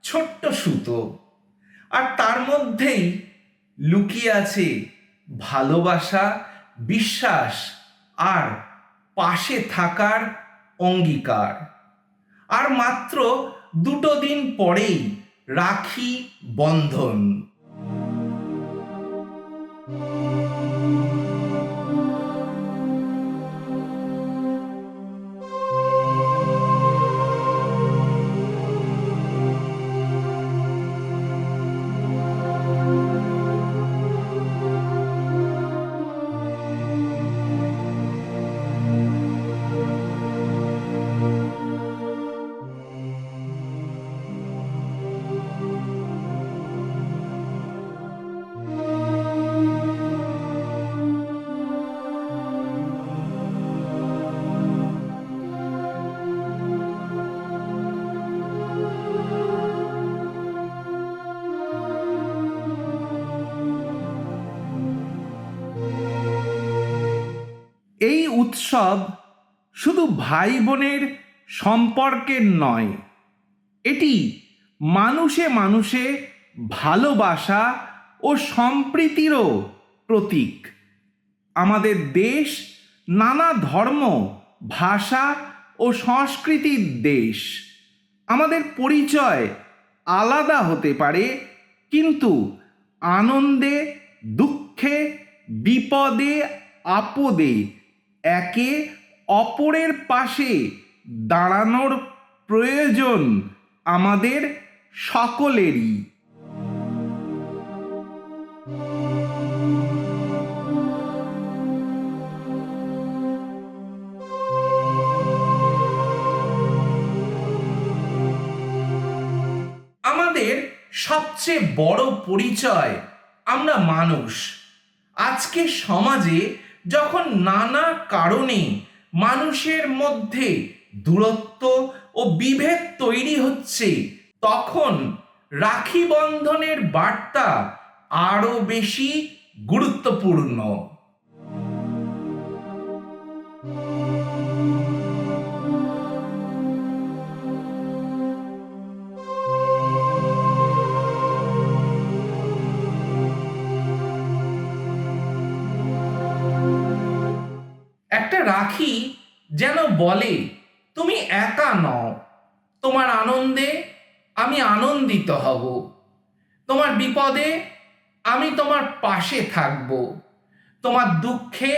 ছোট্ট সুতো, আর তার মধ্যেই লুকিয়ে আছে ভালোবাসা, বিশ্বাস আর পাশে থাকার অঙ্গীকার। আর মাত্র 2 দিন পরেই রাখি বন্ধন। এই উৎসব শুধু ভাই বোনের সম্পর্কের নয়, এটি মানুষে মানুষে ভালোবাসা ও সম্প্রীতিরও প্রতীক। আমাদের দেশ নানা ধর্ম, ভাষা ও সংস্কৃতির দেশ। আমাদের পরিচয় আলাদা হতে পারে, কিন্তু আনন্দে, দুঃখে, বিপদে, আপদে একে অপরের পাশে দাঁড়ানোর প্রয়োজন আমাদের সকলেরই। আমাদের সবচেয়ে বড় পরিচয় আমরা মানুষ। আজকে সমাজে যখন নানা কারণে মানুষের মধ্যে দূরত্ব ও বিভেদ তৈরি হচ্ছে, তখন রাখি বন্ধনের বার্তা আরো বেশি গুরুত্বপূর্ণ। একটা রাখি যেন বলে, তুমি একা নও, তোমার আনন্দে আমি আনন্দিত হব, তোমার বিপদে আমি তোমার পাশে থাকব, তোমার দুঃখে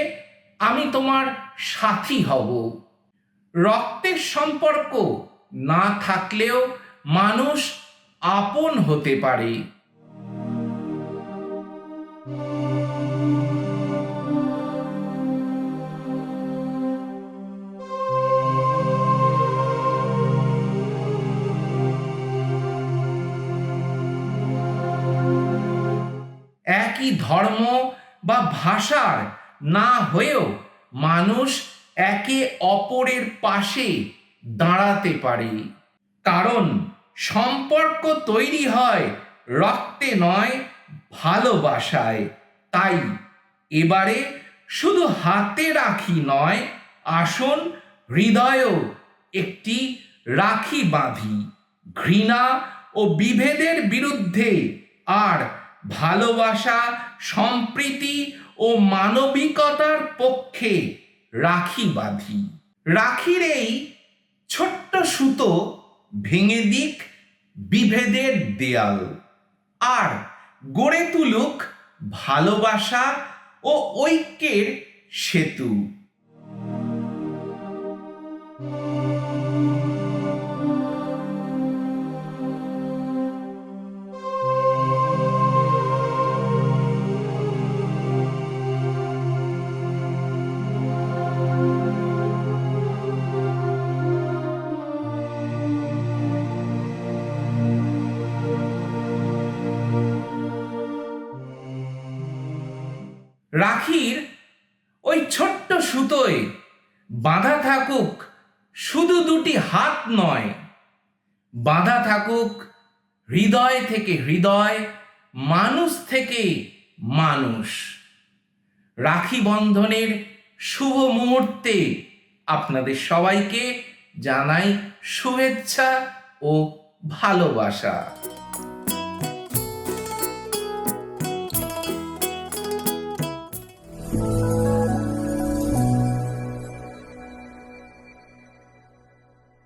আমি তোমার সাথী হব। রক্তের সম্পর্ক না থাকলেও মানুষ আপন হতে পারে। একই ধর্ম বা ভাষার না হয়েও মানুষ একে অপরের পাশে দাঁড়াতে পারে, কারণ সম্পর্ক তৈরি হয় রক্তে নয়, ভালোবাসায়। তাই এবারে শুধু হাতে রাখি নয়, আসুন হৃদয়েও একটি রাখি বাঁধি। ঘৃণা ও বিভেদের বিরুদ্ধে, আর ভালোবাসা, সম্প্রীতি ও মানবিকতার পক্ষে রাখি বাঁধি। রাখির এই ছোট্ট সুতো ভেঙে দিক বিভেদের দেয়াল, আর গড়ে তুলুক ভালোবাসা ও ঐক্যের সেতু। রাখির ওই ছোট্ট সুতোয় বাঁধা থাকুক শুধু 2টি হাত নয়, বাঁধা থাকুক হৃদয় থেকে হৃদয়, মানুষ থেকে মানুষ। রাখি বন্ধনের শুভ মুহূর্তে আপনাদের সবাইকে জানাই শুভেচ্ছা ও ভালোবাসা।